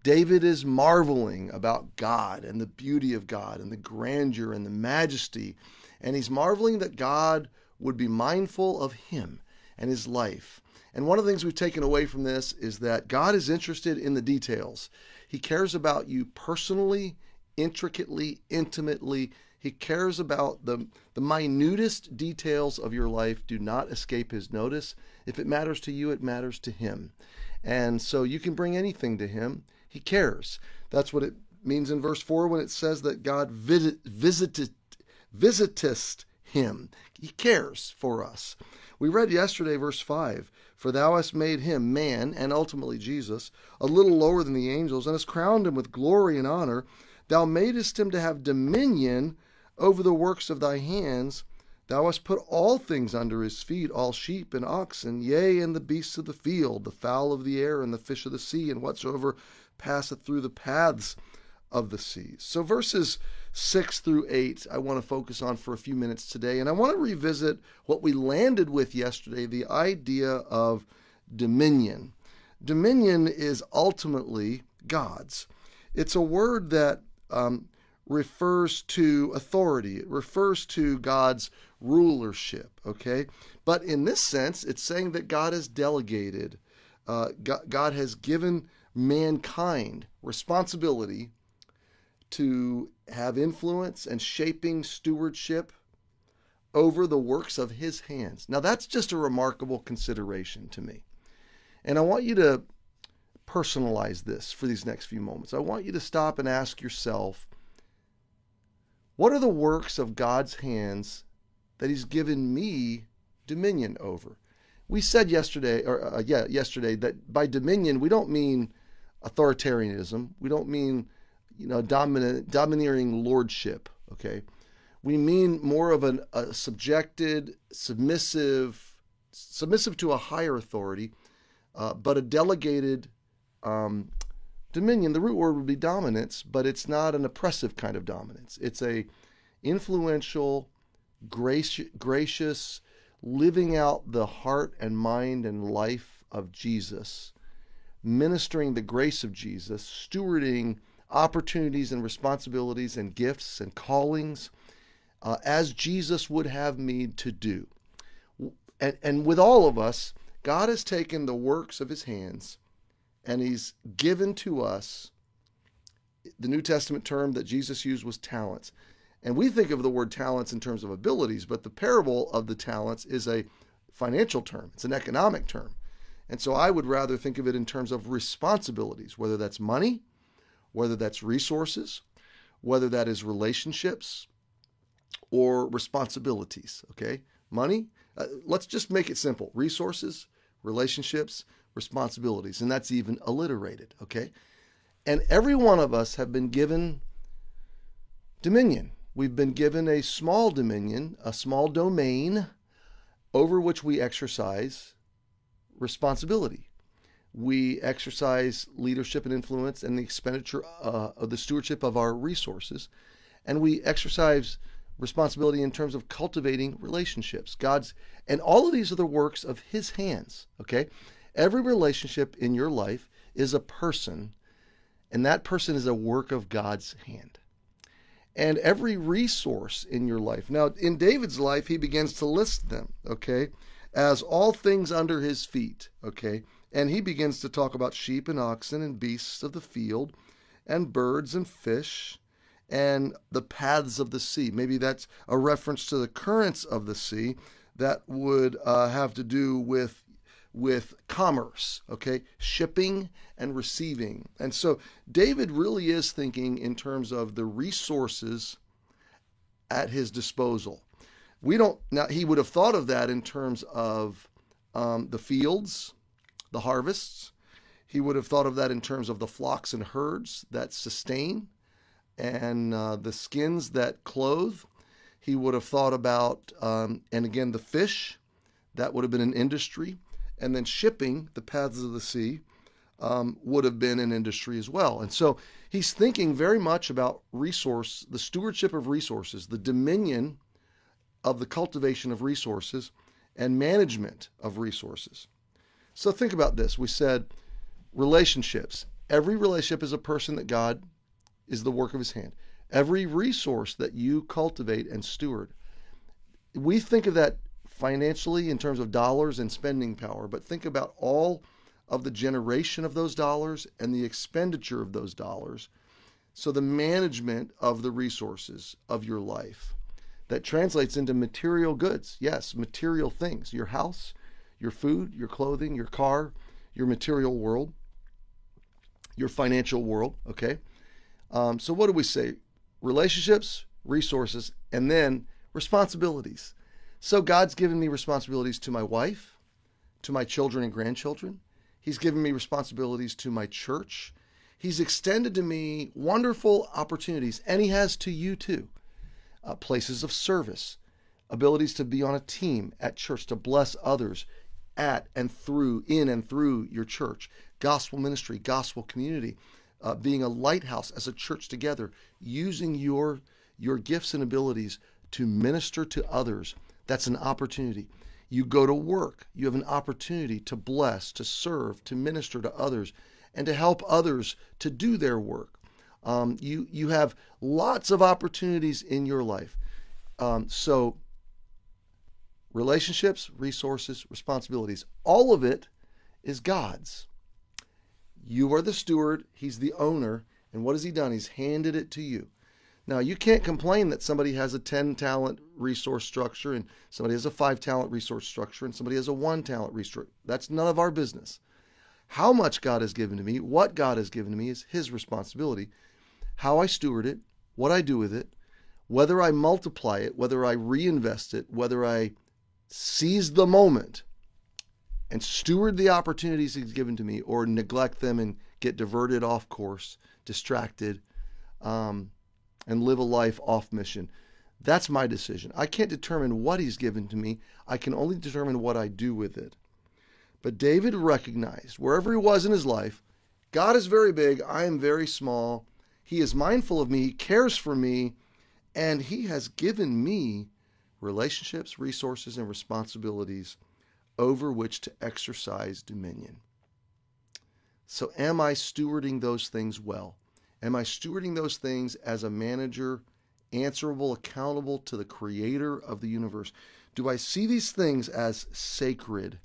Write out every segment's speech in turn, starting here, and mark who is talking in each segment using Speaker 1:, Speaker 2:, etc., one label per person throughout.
Speaker 1: David is marveling about God and the beauty of God and the grandeur and the majesty. And he's marveling that God would be mindful of him and his life. And one of the things we've taken away from this is that God is interested in the details. He cares about you personally, intricately, intimately. He cares about the minutest details of your life do not escape his notice. If it matters to you, it matters to him. And so you can bring anything to him. He cares. That's what it means in verse 4 when it says that God visiteth him. He cares for us. We read yesterday, verse 5, for thou hast made him, man, and ultimately Jesus, a little lower than the angels, and hast crowned him with glory and honor. Thou madest him to have dominion over the works of thy hands. Thou hast put all things under his feet, all sheep and oxen, yea, and the beasts of the field, the fowl of the air, and the fish of the sea, and whatsoever passeth through the paths of the seas. So verses 6 through 8, I want to focus on for a few minutes today, and I want to revisit what we landed with yesterday, the idea of dominion. Dominion is ultimately God's. It's a word that refers to authority. It refers to God's rulership, okay? But in this sense, it's saying that God has delegated, God has given mankind responsibility to have influence and shaping stewardship over the works of his hands. Now, that's just a remarkable consideration to me. And I want you to personalize this for these next few moments. I want you to stop and ask yourself, what are the works of God's hands that he's given me dominion over? We said yesterday, that by dominion, we don't mean authoritarianism. We don't mean, domineering lordship, okay? We mean more of a subjected, submissive to a higher authority, but a delegated dominion. The root word would be dominance, but it's not an oppressive kind of dominance. It's a influential, gracious, living out the heart and mind and life of Jesus, ministering the grace of Jesus, stewarding opportunities and responsibilities and gifts and callings as Jesus would have me to do. And with all of us, God has taken the works of his hands and he's given to us, the New Testament term that Jesus used was talents. And we think of the word talents in terms of abilities, but the parable of the talents is a financial term. It's an economic term. And so I would rather think of it in terms of responsibilities, whether that's money, whether that's resources, whether that is relationships or responsibilities, okay? Money, let's just make it simple. Resources, relationships, responsibilities, and that's even alliterated, okay? And every one of us have been given dominion. We've been given a small dominion, a small domain over which we exercise responsibility. We exercise leadership and influence and the expenditure of the stewardship of our resources. And we exercise responsibility in terms of cultivating relationships. And all of these are the works of his hands, okay? Every relationship in your life is a person, and that person is a work of God's hand. And every resource in your life. Now, in David's life, he begins to list them, okay, as all things under his feet, okay? And he begins to talk about sheep and oxen and beasts of the field and birds and fish and the paths of the sea. Maybe that's a reference to the currents of the sea that would have to do with commerce, okay? Shipping and receiving. And so David really is thinking in terms of the resources at his disposal. Now he would have thought of that in terms of the fields, the harvests. He would have thought of that in terms of the flocks and herds that sustain and the skins that clothe. He would have thought about, and again, the fish, that would have been an industry. And then shipping, the paths of the sea, would have been an industry as well. And so he's thinking very much about the stewardship of resources, the dominion of the cultivation of resources and management of resources. So think about this. We said relationships. Every relationship is a person that God is the work of his hand. Every resource that you cultivate and steward. We think of that financially in terms of dollars and spending power, but think about all of the generation of those dollars and the expenditure of those dollars. So the management of the resources of your life that translates into material goods. Yes, material things. Your house, your food, your clothing, your car, your material world, your financial world. Okay. So what do we say? Relationships, resources, and then responsibilities. So God's given me responsibilities to my wife, to my children and grandchildren. He's given me responsibilities to my church. He's extended to me wonderful opportunities, and he has to you too. Places of service, abilities to be on a team at church, to bless others at and through, in and through your church, gospel ministry, gospel community, being a lighthouse as a church together, using your gifts and abilities to minister to others. That's an opportunity. You go to work, you have an opportunity to bless, to serve, to minister to others, and to help others to do their work. You have lots of opportunities in your life. So relationships, resources, responsibilities, all of it is God's. You are the steward, he's the owner, and what has he done? He's handed it to you. Now, you can't complain that somebody has a 10-talent resource structure and somebody has a 5-talent resource structure and somebody has a 1-talent resource. That's none of our business. How much God has given to me, what God has given to me is his responsibility. How I steward it, what I do with it, whether I multiply it, whether I reinvest it, whether I seize the moment and steward the opportunities he's given to me or neglect them and get diverted off course, distracted, and live a life off mission. That's my decision. I can't determine what he's given to me. I can only determine what I do with it. But David recognized wherever he was in his life, God is very big, I am very small. He is mindful of me, he cares for me, and he has given me relationships, resources, and responsibilities over which to exercise dominion. So am I stewarding those things well? Am I stewarding those things as a manager, answerable, accountable to the creator of the universe? Do I see these things as sacred?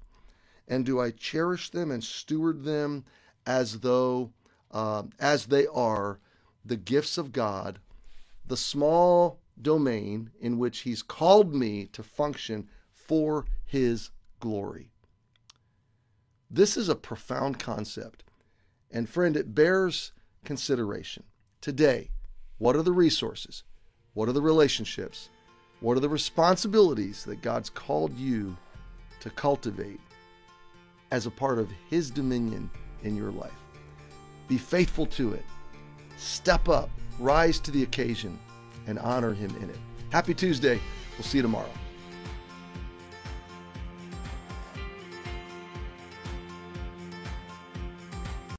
Speaker 1: And do I cherish them and steward them as though, as they are the gifts of God, the small domain in which he's called me to function for his glory? This is a profound concept. And friend, it bears consideration. Today, what are the resources? What are the relationships? What are the responsibilities that God's called you to cultivate as a part of his dominion in your life? Be faithful to it. Step up, rise to the occasion, and honor him in it. Happy Tuesday. We'll see you tomorrow.